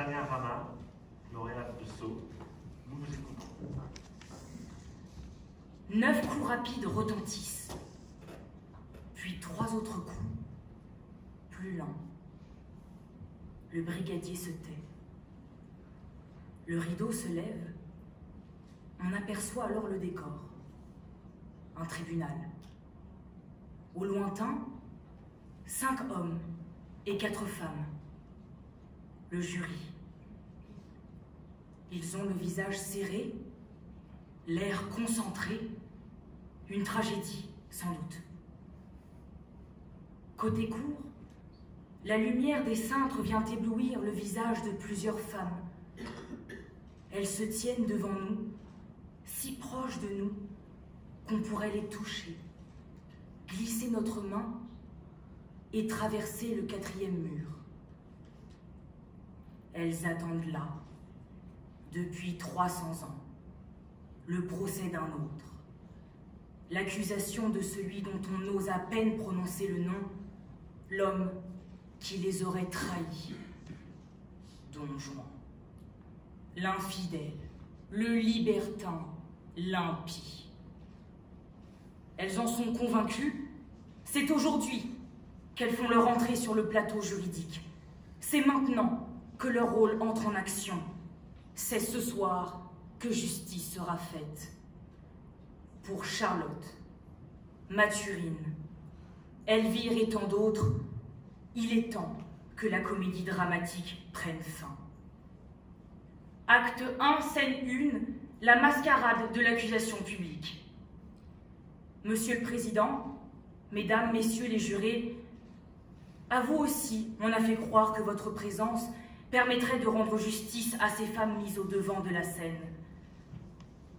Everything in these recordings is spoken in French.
Tania Rama, lauréate de Sceaux, nous vous écoutons. 9 coups rapides retentissent, puis 3 autres coups, plus lents. Le brigadier se tait. Le rideau se lève. On aperçoit alors le décor. Un tribunal. Au lointain, 5 hommes et 4 femmes. Le jury. Ils ont le visage serré, l'air concentré, une tragédie, sans doute. Côté cour, la lumière des cintres vient éblouir le visage de plusieurs femmes. Elles se tiennent devant nous, si proches de nous qu'on pourrait les toucher, glisser notre main et traverser le 4e mur. Elles attendent là, depuis 300 ans, le procès d'un autre, l'accusation de celui dont on ose à peine prononcer le nom, l'homme qui les aurait trahis, Don Juan. L'infidèle, le libertin, l'impie. Elles en sont convaincues. C'est aujourd'hui qu'elles font leur entrée sur le plateau juridique. C'est maintenant que leur rôle entre en action. C'est ce soir que justice sera faite. Pour Charlotte, Mathurine, Elvire et tant d'autres, il est temps que la comédie dramatique prenne fin. Acte 1, scène 1, la mascarade de l'accusation publique. Monsieur le Président, Mesdames, Messieurs les jurés, à vous aussi, on a fait croire que votre présence permettrait de rendre justice à ces femmes mises au devant de la scène.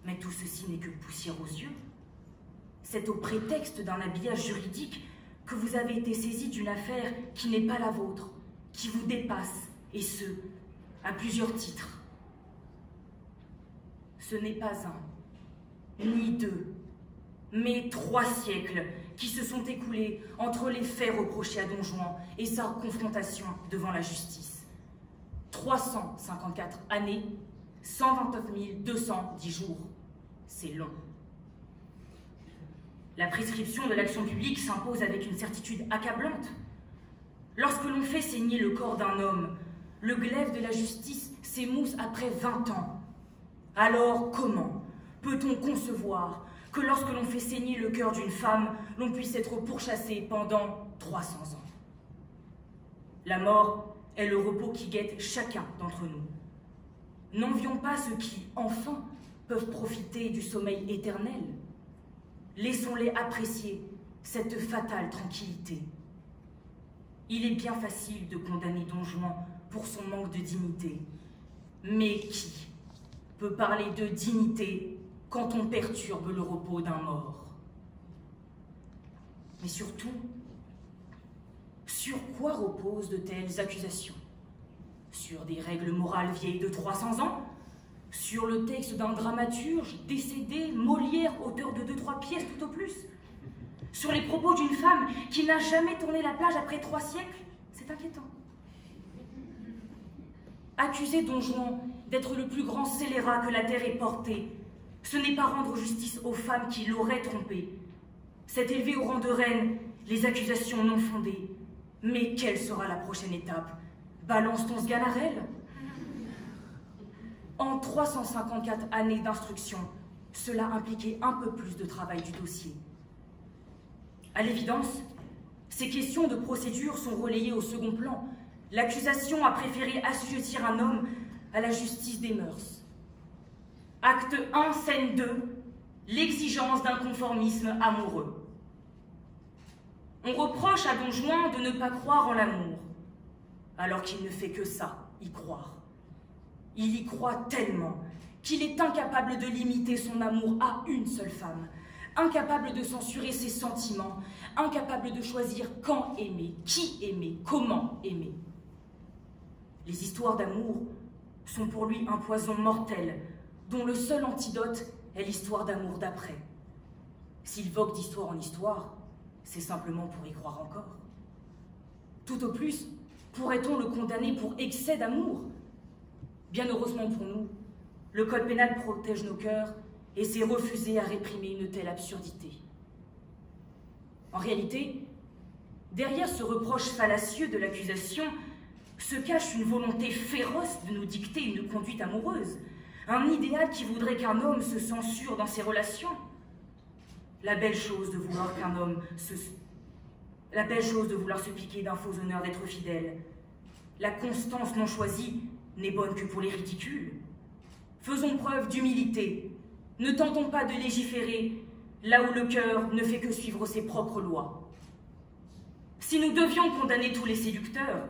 Mais tout ceci n'est que poussière aux yeux. C'est au prétexte d'un habillage juridique que vous avez été saisi d'une affaire qui n'est pas la vôtre, qui vous dépasse, et ce, à plusieurs titres. Ce n'est pas un, ni 2, mais 3 siècles qui se sont écoulés entre les faits reprochés à Don Juan et sa confrontation devant la justice. 354 années, 129 210 jours. C'est long. La prescription de l'action publique s'impose avec une certitude accablante. Lorsque l'on fait saigner le corps d'un homme, le glaive de la justice s'émousse après 20 ans. Alors comment peut-on concevoir que lorsque l'on fait saigner le cœur d'une femme, l'on puisse être pourchassé pendant 300 ans? La mort est le repos qui guette chacun d'entre nous. N'envions pas ceux qui, enfin, peuvent profiter du sommeil éternel. Laissons-les apprécier cette fatale tranquillité. Il est bien facile de condamner Don Juan pour son manque de dignité. Mais qui peut parler de dignité quand on perturbe le repos d'un mort? Mais surtout, sur quoi reposent de telles accusations? Sur des règles morales vieilles de 300 ans? Sur le texte d'un dramaturge décédé, Molière, auteur de 2-3 pièces tout au plus? Sur les propos d'une femme qui n'a jamais tourné la page après 3 siècles? C'est inquiétant. Accuser Don Juan d'être le plus grand scélérat que la terre ait porté, ce n'est pas rendre justice aux femmes qui l'auraient trompé. C'est élever au rang de reine les accusations non fondées. Mais quelle sera la prochaine étape? Balance-t-on ce Ganarelle? En 354 années d'instruction, cela impliquait un peu plus de travail du dossier. À l'évidence, ces questions de procédure sont relayées au second plan. L'accusation a préféré assujettir un homme à la justice des mœurs. Acte 1, scène 2, l'exigence d'un conformisme amoureux. On reproche à Don Juan de ne pas croire en l'amour, alors qu'il ne fait que ça, y croire. Il y croit tellement qu'il est incapable de limiter son amour à une seule femme, incapable de censurer ses sentiments, incapable de choisir quand aimer, qui aimer, comment aimer. Les histoires d'amour sont pour lui un poison mortel, dont le seul antidote est l'histoire d'amour d'après. S'il vogue d'histoire en histoire, c'est simplement pour y croire encore. Tout au plus, pourrait-on le condamner pour excès d'amour? Bien heureusement pour nous, le code pénal protège nos cœurs et s'est refusé à réprimer une telle absurdité. En réalité, derrière ce reproche fallacieux de l'accusation se cache une volonté féroce de nous dicter une conduite amoureuse, un idéal qui voudrait qu'un homme se censure dans ses relations. La belle chose de vouloir se piquer d'un faux honneur d'être fidèle. La constance non choisie n'est bonne que pour les ridicules. Faisons preuve d'humilité. Ne tentons pas de légiférer là où le cœur ne fait que suivre ses propres lois. Si nous devions condamner tous les séducteurs,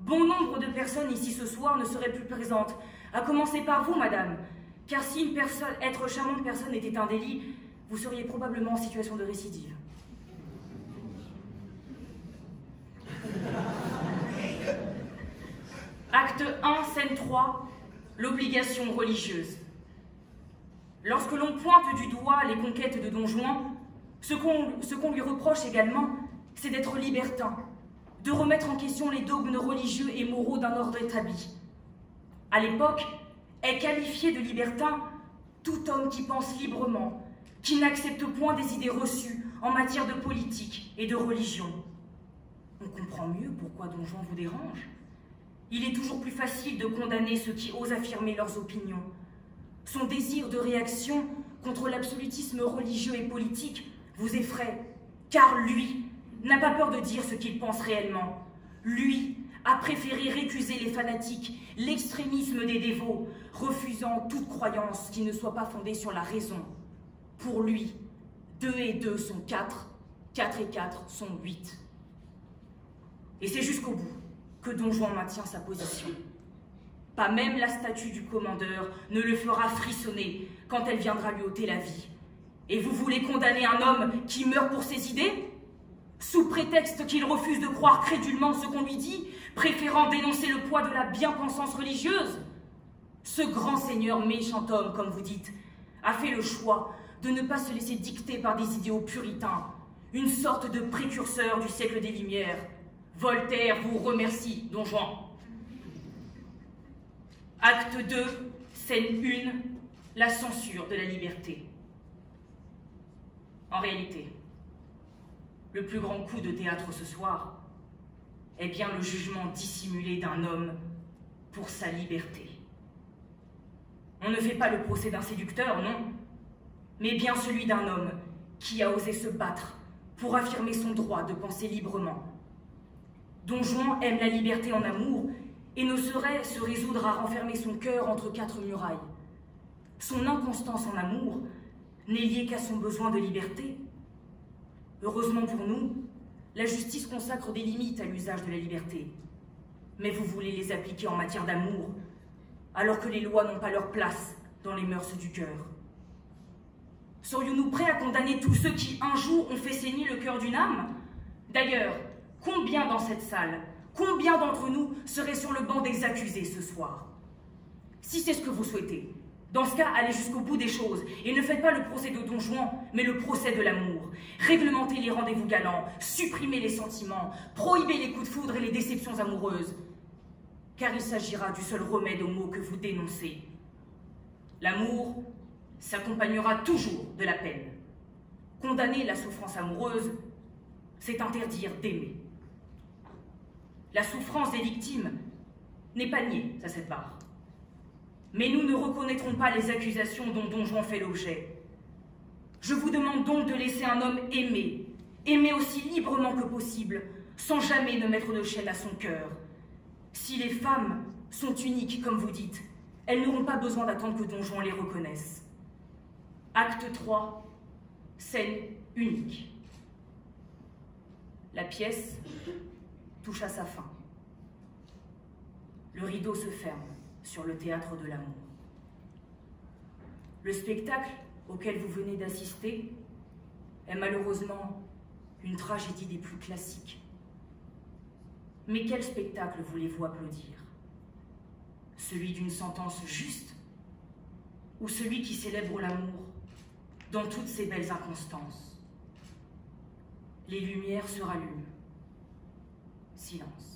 bon nombre de personnes ici ce soir ne seraient plus présentes, à commencer par vous, madame, car si être charmante personne était un délit, vous seriez probablement en situation de récidive. Acte 1, scène 3, l'obligation religieuse. Lorsque l'on pointe du doigt les conquêtes de Don Juan, ce qu'on lui reproche également, c'est d'être libertin, de remettre en question les dogmes religieux et moraux d'un ordre établi. À l'époque, est qualifié de libertin tout homme qui pense librement, qui n'accepte point des idées reçues en matière de politique et de religion. On comprend mieux pourquoi Don Juan vous dérange. Il est toujours plus facile de condamner ceux qui osent affirmer leurs opinions. Son désir de réaction contre l'absolutisme religieux et politique vous effraie, car lui n'a pas peur de dire ce qu'il pense réellement. Lui a préféré récuser les fanatiques, l'extrémisme des dévots, refusant toute croyance qui ne soit pas fondée sur la raison. Pour lui, 2 et 2 sont 4, 4 et 4 sont 8. Et c'est jusqu'au bout que Don Juan maintient sa position. Pas même la statue du commandeur ne le fera frissonner quand elle viendra lui ôter la vie. Et vous voulez condamner un homme qui meurt pour ses idées, sous prétexte qu'il refuse de croire crédulement ce qu'on lui dit, préférant dénoncer le poids de la bien-pensance religieuse? Ce grand seigneur méchant homme, comme vous dites, a fait le choix de ne pas se laisser dicter par des idéaux puritains, une sorte de précurseur du siècle des Lumières. Voltaire vous remercie, Don Juan. Acte 2, scène 1, la censure de la liberté. En réalité, le plus grand coup de théâtre ce soir est bien le jugement dissimulé d'un homme pour sa liberté. On ne fait pas le procès d'un séducteur, non, mais bien celui d'un homme qui a osé se battre pour affirmer son droit de penser librement. Don Juan aime la liberté en amour et ne saurait se résoudre à renfermer son cœur entre 4 murailles. Son inconstance en amour n'est liée qu'à son besoin de liberté. Heureusement pour nous, la justice consacre des limites à l'usage de la liberté. Mais vous voulez les appliquer en matière d'amour, alors que les lois n'ont pas leur place dans les mœurs du cœur. Serions-nous prêts à condamner tous ceux qui, un jour, ont fait saigner le cœur d'une âme? D'ailleurs, combien dans cette salle, combien d'entre nous seraient sur le banc des accusés ce soir? Si c'est ce que vous souhaitez, dans ce cas, allez jusqu'au bout des choses et ne faites pas le procès de Don Juan, mais le procès de l'amour. Réglementez les rendez-vous galants, supprimez les sentiments, prohibez les coups de foudre et les déceptions amoureuses. Car il s'agira du seul remède aux maux que vous dénoncez. L'amour s'accompagnera toujours de la peine. Condamner la souffrance amoureuse, c'est interdire d'aimer. La souffrance des victimes n'est pas niée à cette part. Mais nous ne reconnaîtrons pas les accusations dont Don Juan fait l'objet. Je vous demande donc de laisser un homme aimer, aimer aussi librement que possible, sans jamais ne mettre de chaîne à son cœur. Si les femmes sont uniques, comme vous dites, elles n'auront pas besoin d'attendre que Don Juan les reconnaisse. Acte 3, scène unique. La pièce touche à sa fin. Le rideau se ferme sur le théâtre de l'amour. Le spectacle auquel vous venez d'assister est malheureusement une tragédie des plus classiques. Mais quel spectacle voulez-vous applaudir? Celui d'une sentence juste ou celui qui célèbre l'amour dans toutes ses belles inconstances? Les lumières se rallument. Silence.